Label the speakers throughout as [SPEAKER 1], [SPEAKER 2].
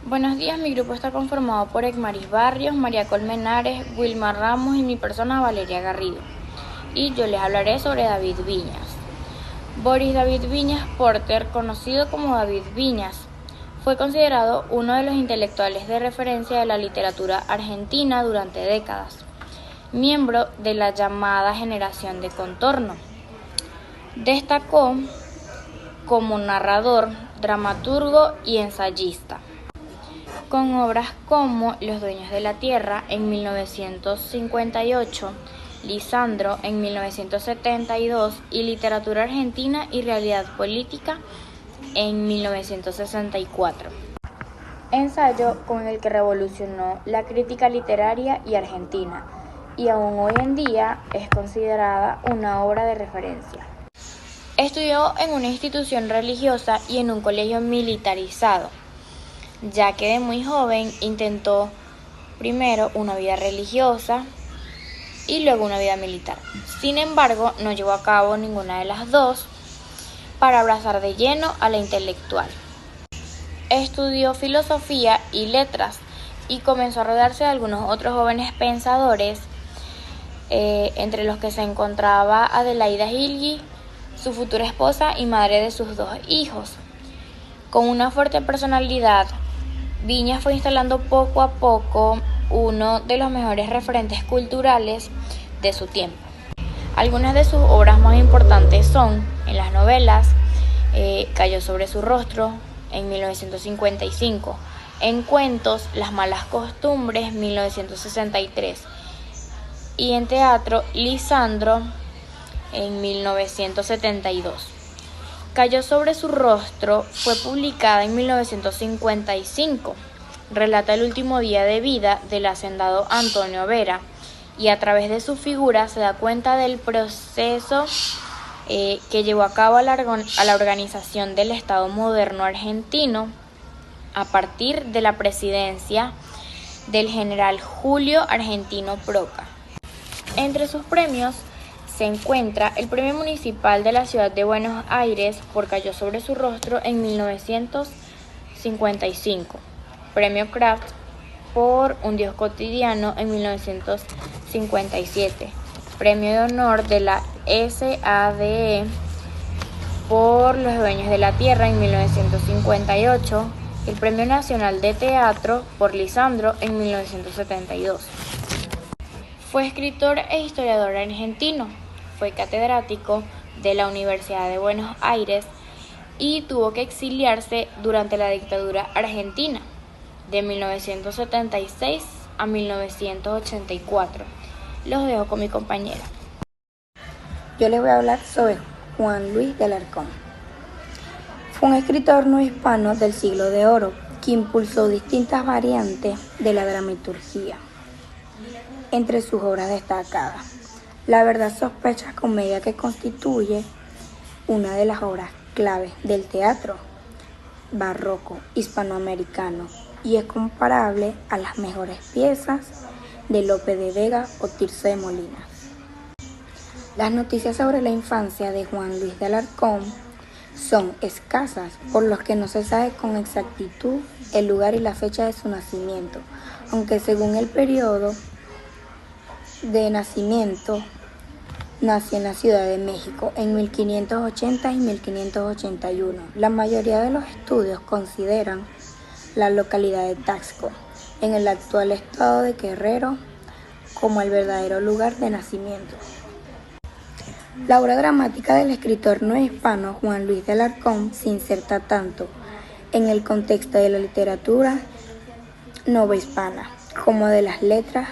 [SPEAKER 1] Buenos días, mi grupo está conformado por Ekmaris Barrios, María Colmenares, Wilmar Ramos y mi persona Valeria Garrido. Y yo les hablaré sobre David Viñas. Boris David Viñas Porter, conocido como David Viñas, fue considerado uno de los intelectuales de referencia de la literatura argentina durante décadas, miembro de la llamada generación de contorno. Destacó como narrador, dramaturgo y ensayista, con obras como Los dueños de la tierra en 1958, Lisandro en 1972 y Literatura argentina y realidad política en 1964. Ensayo con el que revolucionó la crítica literaria y argentina, y aún hoy en día es considerada una obra de referencia. Estudió en una institución religiosa y en un colegio militarizado, ya que de muy joven intentó primero una vida religiosa y luego una vida militar. Sin embargo, no llevó a cabo ninguna de las dos para abrazar de lleno a la intelectual. Estudió filosofía y letras y comenzó a rodearse de algunos otros jóvenes pensadores, entre los que se encontraba Adelaida Gilgy, su futura esposa y madre de sus 2 hijos. Con una fuerte personalidad, Viñas fue instalando poco a poco uno de los mejores referentes culturales de su tiempo. Algunas de sus obras más importantes son, en las novelas, Cayó sobre su rostro, en 1955, en cuentos, Las malas costumbres, 1963, y en teatro, Lisandro, en 1972. Cayó sobre su rostro fue publicada en 1955. Relata el último día de vida del hacendado Antonio Vera y a través de su figura se da cuenta del proceso que llevó a cabo a la organización del Estado moderno argentino a partir de la presidencia del general Julio Argentino Proca. Entre sus premios se encuentra el Premio Municipal de la Ciudad de Buenos Aires por Cayó sobre su rostro en 1955, Premio Kraft por Un Dios cotidiano en 1957, Premio de Honor de la SADE por Los dueños de la tierra en 1958, el Premio Nacional de Teatro por Lisandro en 1972. Fue escritor e historiador argentino. Fue catedrático de la Universidad de Buenos Aires y tuvo que exiliarse durante la dictadura argentina de 1976 a 1984. Los dejo con mi compañera.
[SPEAKER 2] Yo les voy a hablar sobre Juan Luis de Alarcón. Fue un escritor no hispano del siglo de oro que impulsó distintas variantes de la dramaturgia. Entre sus obras destacadas, La verdad sospecha, comedia que constituye una de las obras claves del teatro barroco hispanoamericano y es comparable a las mejores piezas de Lope de Vega o Tirso de Molina. Las noticias sobre la infancia de Juan Luis de Alarcón son escasas, por lo que no se sabe con exactitud el lugar y la fecha de su nacimiento, aunque según el periodo de nacimiento, nació en la Ciudad de México en 1580 y 1581. La mayoría de los estudios consideran la localidad de Taxco, en el actual estado de Guerrero, como el verdadero lugar de nacimiento. La obra dramática del escritor no hispano Juan Luis de Alarcón se inserta tanto en el contexto de la literatura novohispana como de las letras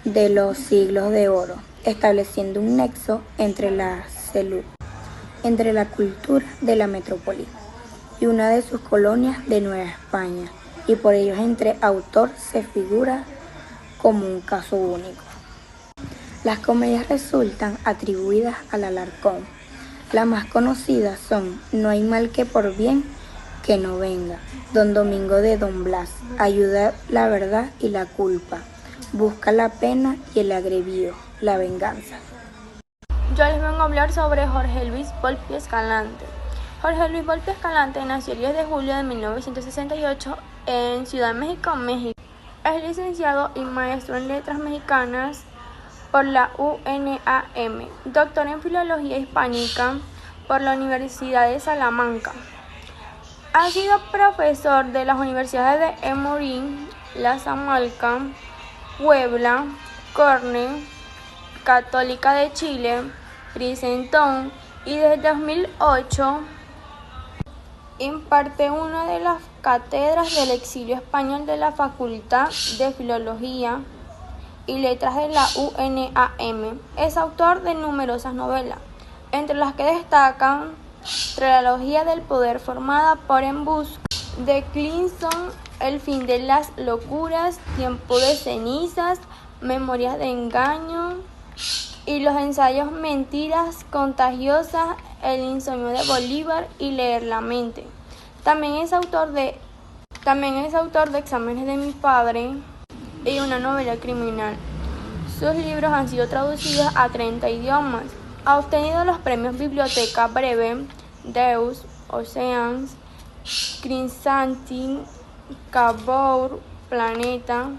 [SPEAKER 2] de los siglos de oro, estableciendo un nexo entre la cultura de la metrópoli y una de sus colonias de Nueva España, y por ello entre autor se figura como un caso único. Las comedias resultan atribuidas al Alarcón. Las más conocidas son No hay mal que por bien que no venga, Don Domingo de Don Blas, Ayuda la verdad y la culpa, Busca la pena y el agravio, La venganza.
[SPEAKER 3] Yo les vengo a hablar sobre Jorge Luis Volpi Escalante. Jorge Luis Volpi Escalante nació el 10 de julio de 1968 en Ciudad de México, México. Es licenciado y maestro en Letras Mexicanas por la UNAM, doctor en Filología Hispánica por la Universidad de Salamanca. Ha sido profesor de las universidades de Emory, La Samarca, Puebla, Cornell, Católica de Chile, Princeton, y desde 2008 imparte una de las cátedras del exilio español de la Facultad de Filología y Letras de la UNAM. Es autor de numerosas novelas, entre las que destacan Trilogía del Poder, formada por En busca de Clinton, El fin de las locuras, Tiempo de cenizas, Memorias de engaño y los ensayos Mentiras contagiosas, El insomnio de Bolívar y Leer la mente. También es autor de Exámenes de mi padre y una novela criminal. Sus libros han sido traducidos a 30 idiomas. Ha obtenido los premios Biblioteca Breve, Deus, Oceans, Crinsanti, Cavour, Planeta,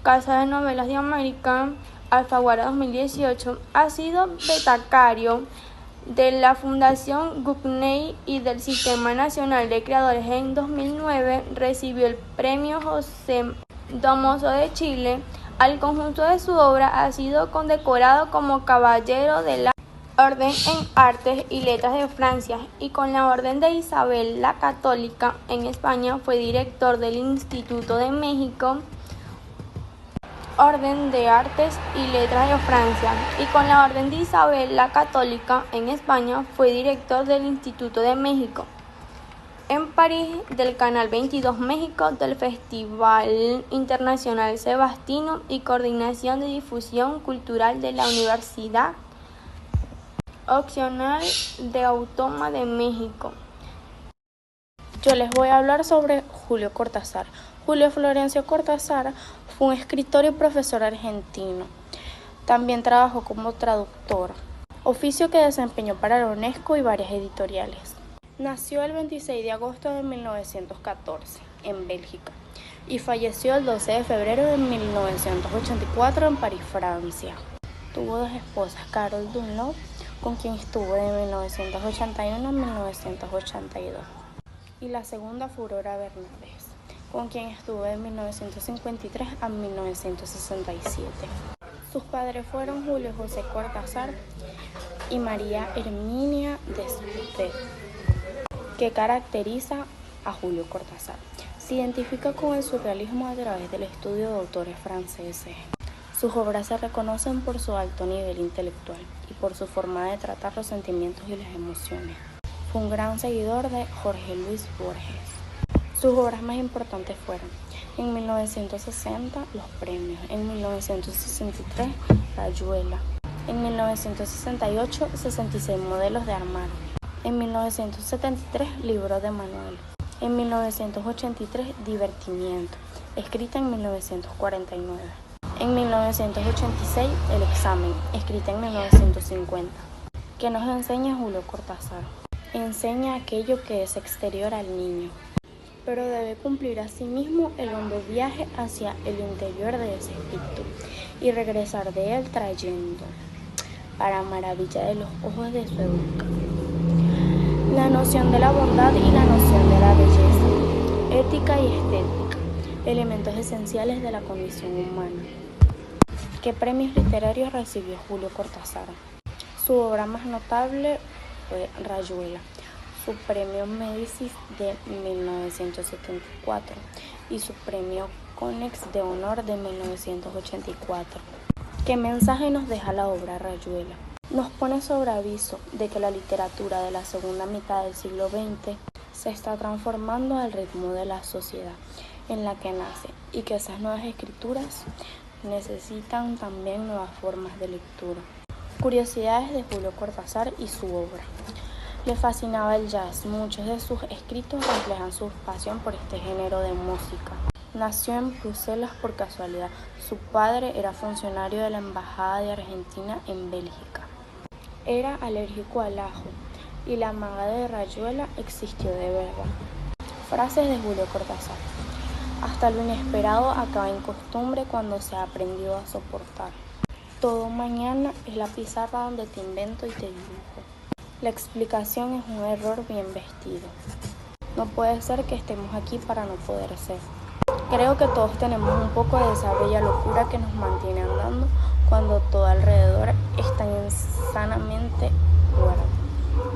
[SPEAKER 3] Casa de Novelas de América, Alfaguara 2018. Ha sido becario de la Fundación Guggenheim y del Sistema Nacional de Creadores. En 2009 recibió el Premio José Domoso de Chile. Al conjunto de su obra ha sido condecorado como Caballero de la Orden en Artes y Letras de Francia y con la Orden de Isabel la Católica. En España fue director del Instituto de México, Orden de Artes y Letras de Francia, y con la Orden de Isabel la Católica. En España fue director del Instituto de México. En París, del Canal 22 México, del Festival Internacional Sebastino y Coordinación de Difusión Cultural de la Universidad Opcional de Autónoma de México.
[SPEAKER 1] Yo les voy a hablar sobre Julio Cortázar. Julio Florencio Cortázar fue un escritor y profesor argentino. También trabajó como traductor, oficio que desempeñó para la UNESCO y varias editoriales. Nació el 26 de agosto de 1914 en Bélgica y falleció el 12 de febrero de 1984 en París, Francia. Tuvo dos esposas, Carol Dunlop, con quien estuvo de 1981 a 1982, y la segunda fue Aurora Bernárdez, con quien estuvo de 1953 a 1967. Sus padres fueron Julio José Cortázar y María Herminia Desputet. ¿Qué caracteriza a Julio Cortázar? Se identifica con el surrealismo a través del estudio de autores franceses. Sus obras se reconocen por su alto nivel intelectual y por su forma de tratar los sentimientos y las emociones. Fue un gran seguidor de Jorge Luis Borges. Sus obras más importantes fueron: en 1960, Los Premios; en 1963, Rayuela; en 1968, 66 modelos de armario; en 1973, Libro de Manuel; en 1983, Divertimiento, escrita en 1949; en 1986, El examen, escrita en 1950. ¿Qué nos enseña Julio Cortázar? Enseña aquello que es exterior al niño, pero debe cumplir asimismo el hondo viaje hacia el interior de ese espíritu y regresar de él trayendo, para maravilla de los ojos de su educa, la noción de la bondad y la noción de la belleza, ética y estética, elementos esenciales de la condición humana. ¿Qué premios literarios recibió Julio Cortázar? Su obra más notable fue Rayuela, su premio Médicis de 1974 y su premio Konex de Honor de 1984. ¿Qué mensaje nos deja la obra Rayuela? Nos pone sobre aviso de que la literatura de la segunda mitad del siglo XX se está transformando al ritmo de la sociedad en la que nace y que esas nuevas escrituras necesitan también nuevas formas de lectura. Curiosidades de Julio Cortázar y su obra. Le fascinaba el jazz. Muchos de sus escritos reflejan su pasión por este género de música. Nació en Bruselas por casualidad. Su padre era funcionario de la Embajada de Argentina en Bélgica. Era alérgico al ajo y la maga de Rayuela existió de verdad. Frases de Julio Cortázar. Hasta lo inesperado acaba en costumbre cuando se ha aprendido a soportar. Todo mañana es la pizarra donde te invento y te dibujo. La explicación es un error bien vestido. No puede ser que estemos aquí para no poder ser. Creo que todos tenemos un poco de esa bella locura que nos mantiene andando cuando todo alrededor está insanamente muerto.